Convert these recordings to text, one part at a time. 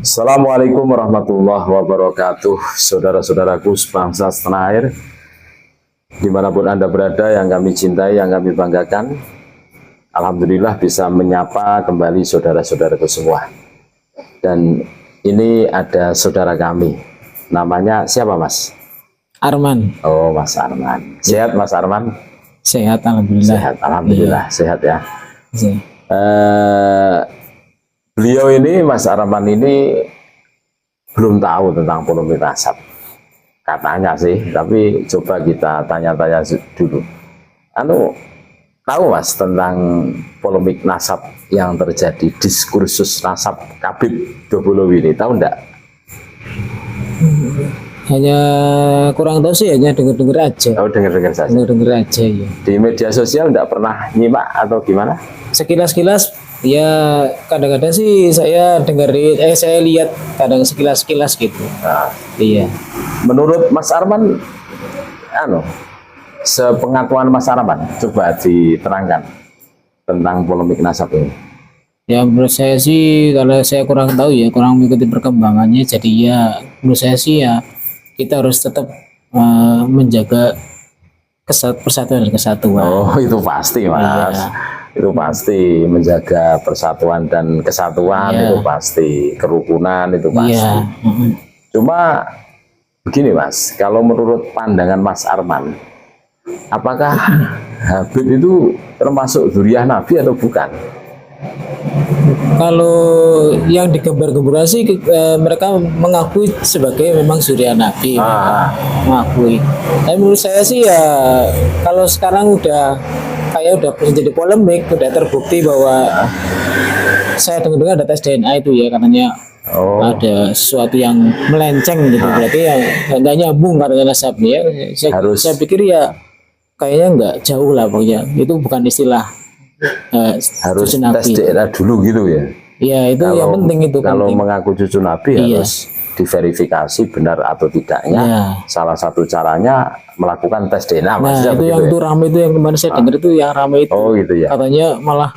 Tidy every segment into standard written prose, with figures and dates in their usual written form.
Assalamualaikum warahmatullahi wabarakatuh. Saudara-saudaraku sebangsa setanah air, dimanapun Anda berada, yang kami cintai, yang kami banggakan, Alhamdulillah bisa menyapa kembali saudara-saudaraku semua. Dan ini ada saudara kami, namanya siapa Mas? Arman. Oh, Mas Arman. Sehat Mas Arman? Sehat, alhamdulillah. Sehat, alhamdulillah. Iya. Sehat ya. Iya. Beliau ini, Mas Arman ini belum tahu tentang polemik nasab. Katanya sih, tapi coba kita tanya-tanya dulu. Tahu Mas tentang polemik nasab yang terjadi, diskursus nasab Khabib Dobolow ini, tahu enggak? Hanya kurang tahu sih, hanya dengar-dengar aja. Oh, dengar-dengar saja. Dengar-dengar aja ya. Di media sosial enggak pernah nyimak atau gimana? Sekilas-kilas ya, kadang-kadang sih saya dengerin, saya lihat kadang sekilas-kilas gitu. Nah, iya. Menurut Mas Arman, sepengakuan Mas Arman, coba diterangkan tentang polemik nasab ini. Ya menurut saya sih, kalau saya kurang tahu ya, kurang mengikuti perkembangannya, jadi ya menurut saya sih ya kita harus tetap menjaga persatuan dan kesatuan. Oh, itu pasti Mas. Iya. Itu pasti menjaga persatuan dan kesatuan, iya. Itu pasti kerukunan, itu pasti. Iya. Cuma begini Mas, kalau menurut pandangan Mas Arman, apakah Habib itu termasuk dzurriyyah Nabi atau bukan? Kalau yang digembar-gemburkan sih mereka mengakui sebagai memang dzurriyyah Nabi, mengakui. Tapi menurut saya sih ya kalau sekarang udah menjadi polemik, udah terbukti bahwa saya dengar ada tes DNA itu ya, katanya ada sesuatu yang melenceng gitu, berarti ya nggak nyambung katanya nasabnya. Saya pikir ya kayaknya nggak jauh lah pokoknya, itu bukan istilah harus tes DNA dulu gitu ya. Iya, itu yang penting itu. Kalau mengaku cucu Nabi harus diverifikasi benar atau tidaknya. Salah satu caranya melakukan tes DNA. Nah, itu yang itu ramai, itu yang kemarin saya dengar itu yang ramai itu. Oh gitu ya. Katanya malah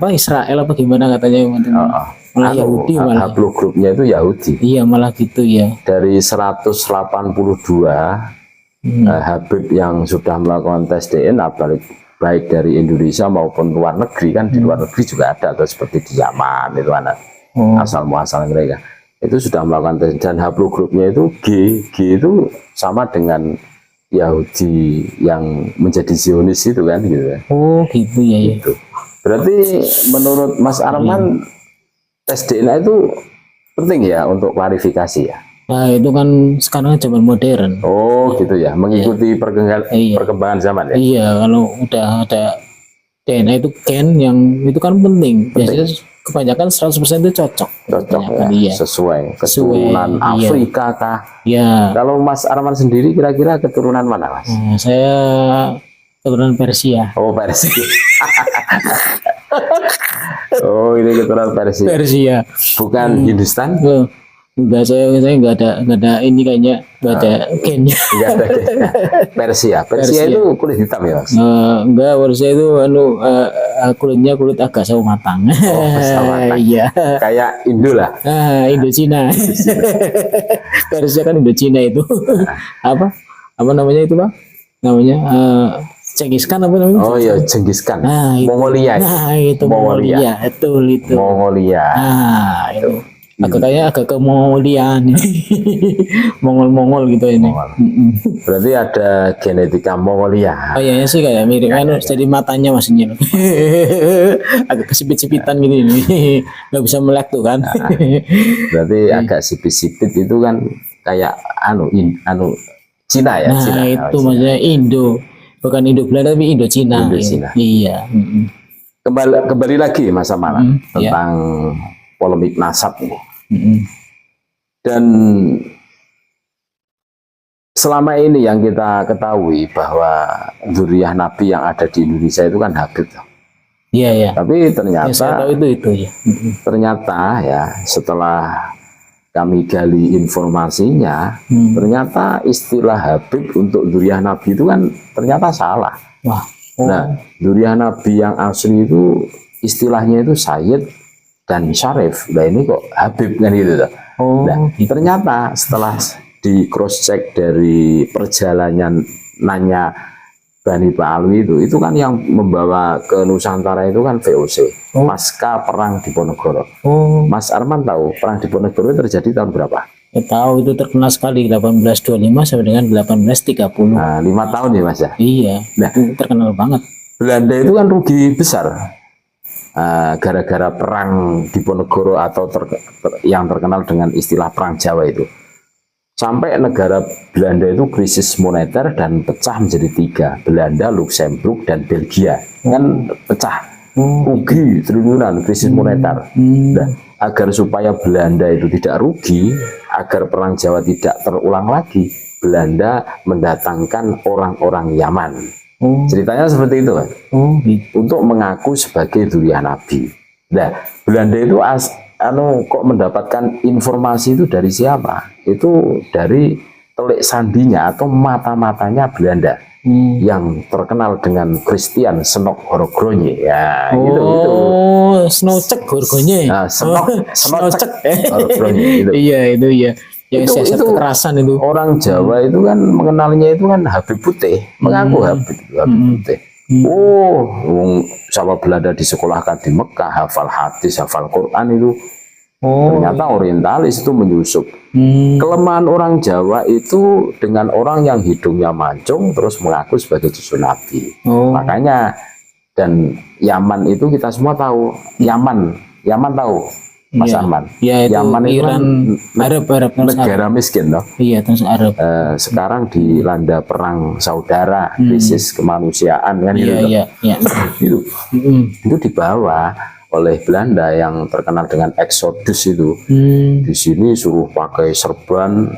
Israel apa gimana katanya. Malah Yahudi, malah grupnya itu Yahudi. Iya, malah gitu ya. Dari 182 Habib yang sudah melakukan tes DNA, baik dari Indonesia maupun luar negeri, kan di luar negeri juga ada, atau seperti di Yaman itu anak asal muasal mereka itu sudah melakukan tes, dan haplogrupnya itu G itu sama dengan Yahudi yang menjadi Zionis itu kan gitu ya. Oh gitu ya. Gitu. Berarti menurut Mas Arman tes DNA itu penting ya untuk klarifikasi ya. Nah itu kan sekarang zaman modern. Oh gitu ya, mengikuti perkembangan zaman ya. Iya, kalau udah ada DNA itu gen yang itu kan penting. Biasanya kebanyakan 100% itu cocok ya, iya. sesuai keturunan Afrika kah? Ya. Kalau Mas Arman sendiri kira-kira keturunan mana Mas? Saya keturunan Persia. Oh Persia. Oh ini keturunan Persia. Persia. Bukan Hindustan? Enggak, saya nggak ada ini kayaknya, nggak ada gennya. Enggak ada gennya. Persia itu kulit hitam ya Mas? Enggak, Persia itu kulitnya kulit agak sawo matang. Oh, sawo matang. Iya. Kayak Indo lah. Indo-Cina. Persia kan Indo-Cina itu. Apa namanya itu Pak? Namanya Genghis Khan apa namanya? Oh iya, Genghis Khan. Mongolia. Nah, itu Mongolia. Betul itu. Mongolia. Itu. Kayaknya agak ke Mongolian nih. Mongol gitu ini. Berarti ada genetika Mongolia. Oh iya sih kayak mirip kan, jadi matanya maksudnya. Agak kesipit-sipitan gitu ini. Nggak bisa melek tuh kan. Berarti agak sipit-sipit itu kan kayak Cina ya. Nah, Cina. Itu maksudnya Indo. Bukan Indo Belanda tapi Indo Cina. Iya. Kembali lagi Mas Arman tentang polemik nasab ini. Dan selama ini yang kita ketahui bahwa dzurriyyah Nabi yang ada di Indonesia itu kan Habib. Iya. Tapi ternyata saya tahu itu ya. Ternyata ya setelah kami gali informasinya, ternyata istilah Habib untuk dzurriyyah Nabi itu kan ternyata salah. Wah. Nah, dzurriyyah Nabi yang asli itu istilahnya itu Sayyid dan Syarif. Nah ini kok Habib kan gitu tuh. Nah, ternyata setelah di cross check dari perjalanan nanya Bani Pak Alwi itu kan yang membawa ke Nusantara itu kan VOC pasca perang Diponegoro. Mas Arman tahu perang Diponegoro terjadi tahun berapa? Ya, tahu itu terkenal sekali 1825 sampai dengan 1830. Nah, 5 tahun ya Mas ya. Iya, Nah, itu terkenal banget. Belanda itu kan rugi besar gara-gara perang Diponegoro atau yang terkenal dengan istilah perang Jawa itu. Sampai negara Belanda itu krisis moneter dan pecah menjadi 3, Belanda, Luxembourg, dan Belgia. Kan pecah, rugi triliunan krisis moneter. Nah, agar supaya Belanda itu tidak rugi, agar perang Jawa tidak terulang lagi, Belanda mendatangkan orang-orang Yaman. Ceritanya seperti itu kan, untuk mengaku sebagai dzurriyyah Nabi. Nah, Belanda itu kok mendapatkan informasi itu dari siapa? Itu dari telik sandinya atau mata-matanya Belanda yang terkenal dengan Christian Senok Horogronje. Ya, gitu. Snocek Horogronje. Nah, Snocek Horogronje itu. Iya, itu ya. Yang siasat kekerasan itu. Orang Jawa itu kan mengenalnya itu kan Habib Putih, mengaku Habib Putih. Sama Belanda disekolahkan di Mekah, hafal hadis, hafal Quran itu. Ternyata orientalis itu menyusup. Kelemahan orang Jawa itu dengan orang yang hidungnya mancung terus mengaku sebagai cucu Nabi. Makanya dan Yaman itu kita semua tahu. Yaman tahu Mas Arman. Ya, itu Yaman itu Iran, Arab, negara miskin loh. Iya, terus Arab. Sekarang dilanda perang saudara, krisis kemanusiaan kan gitu. Iya. Itu dibawa oleh Belanda yang terkenal dengan Exodus itu. Di sini suruh pakai serban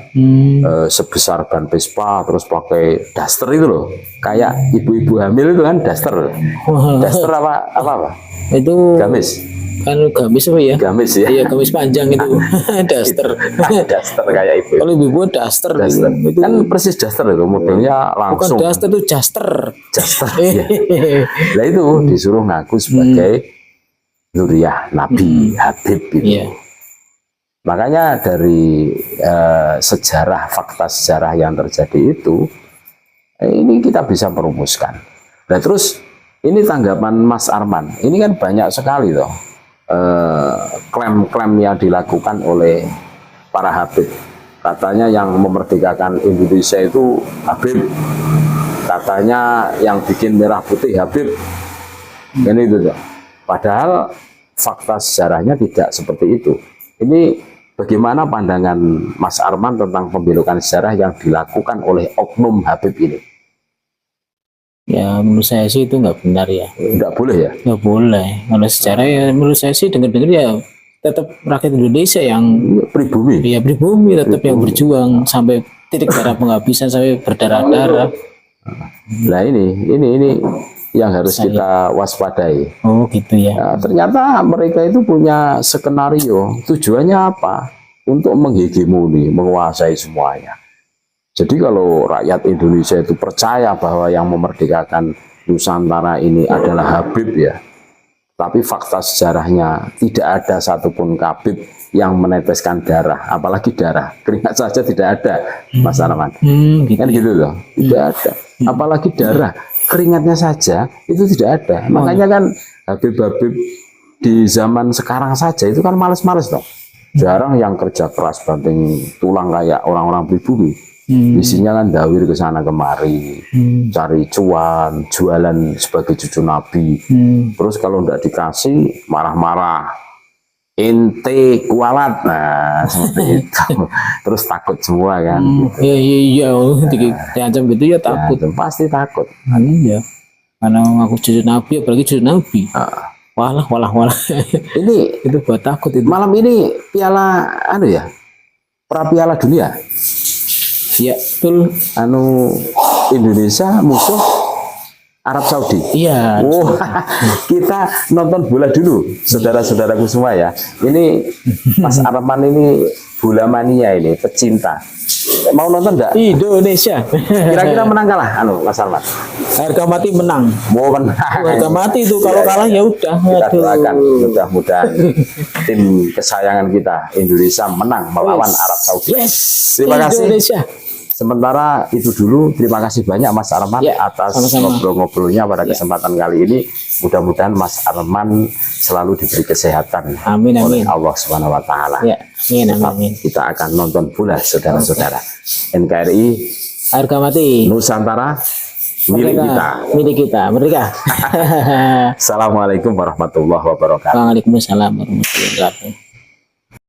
sebesar ban Vespa, terus pakai daster itu loh. Kayak ibu-ibu hamil itu kan daster. Daster apa? Itu gamis. Kan gamis apa ya? Gamis ya. Iya, gamis panjang itu. Daster. Daster kayak ibu. Kalau ibu daster. Itu kan persis daster itu modelnya langsung. Bukan daster, itu jaster. Ya. Nah itu disuruh ngaku sebagai dzurriyyah Nabi Habib gitu. Iya. Makanya dari fakta sejarah yang terjadi itu, ini kita bisa merumuskan. Nah terus ini tanggapan Mas Arman. Ini kan banyak sekali loh klaim-klaim yang dilakukan oleh para Habib. Katanya yang memerdekakan Indonesia itu Habib. Katanya yang bikin merah putih Habib. Ini itu tuh. Padahal fakta sejarahnya tidak seperti itu. Ini bagaimana pandangan Mas Arman tentang pembelokan sejarah yang dilakukan oleh oknum Habib ini? Ya menurut saya sih itu nggak benar ya. Nggak boleh ya? Nggak boleh. Kalau secara ya menurut saya sih dengar-dengar ya tetap rakyat Indonesia yang pribumi. Iya pribumi tetap yang berjuang sampai titik darah penghabisan, sampai berdarah-darah. Nah ini yang harus kita waspadai. Oh gitu ya. Nah, ternyata mereka itu punya skenario. Tujuannya apa? Untuk menghegemoni, menguasai semuanya. Jadi kalau rakyat Indonesia itu percaya bahwa yang memerdekakan Nusantara ini adalah Habib ya, tapi fakta sejarahnya tidak ada satupun Habib yang meneteskan darah, apalagi darah, keringat saja tidak ada, Mas Arman. Gitu. Kan gitu loh, tidak ada, apalagi darah, keringatnya saja itu tidak ada. Makanya kan Habib-Habib di zaman sekarang saja itu kan males-males dong. Jarang yang kerja keras banting tulang kayak orang-orang pribumi. Isinya kan dawir ke sana kemari, cari cuan, jualan sebagai cucu Nabi. Terus kalau tidak dikasih marah-marah, ente kualat, nah seperti itu. Terus takut semua kan. Iya, diancam gitu ya takut. Ya, pasti takut. Iya, karena aku cucu Nabi, apalagi cucu Nabi. Walah. Ini itu buat takut itu. Malam ini piala Piala Dunia. Ya, betul. Indonesia musuh Arab Saudi. Iya. Kita nonton bola dulu, saudara-saudaraku semua ya. Ini Mas Arman ini bola mania ini, pecinta. Mau nonton enggak? Indonesia. Kira-kira menang kalah Mas Arman? Harga mati menang. Mau menang. Harga mati itu kalau Iya, kalah ya udah. kita Aduh. doakan mudah-mudahan tim kesayangan kita Indonesia menang melawan Arab Saudi. Yes. Terima kasih. Indonesia. Sementara itu dulu, terima kasih banyak Mas Arman Ya, atas sama-sama. ngobrol-ngobrolnya pada kesempatan kali ini. Mudah-mudahan Mas Arman selalu diberi kesehatan Amin, oleh amin. Allah Subhanahu Wa Taala. Ya, amin, amin. Kita akan nonton bola, saudara-saudara. NKRI Harga mati. Nusantara milik kita. Milik kita. Merdeka. Assalamualaikum warahmatullahi wabarakatuh. Waalaikumsalam warahmatullahi wabarakatuh.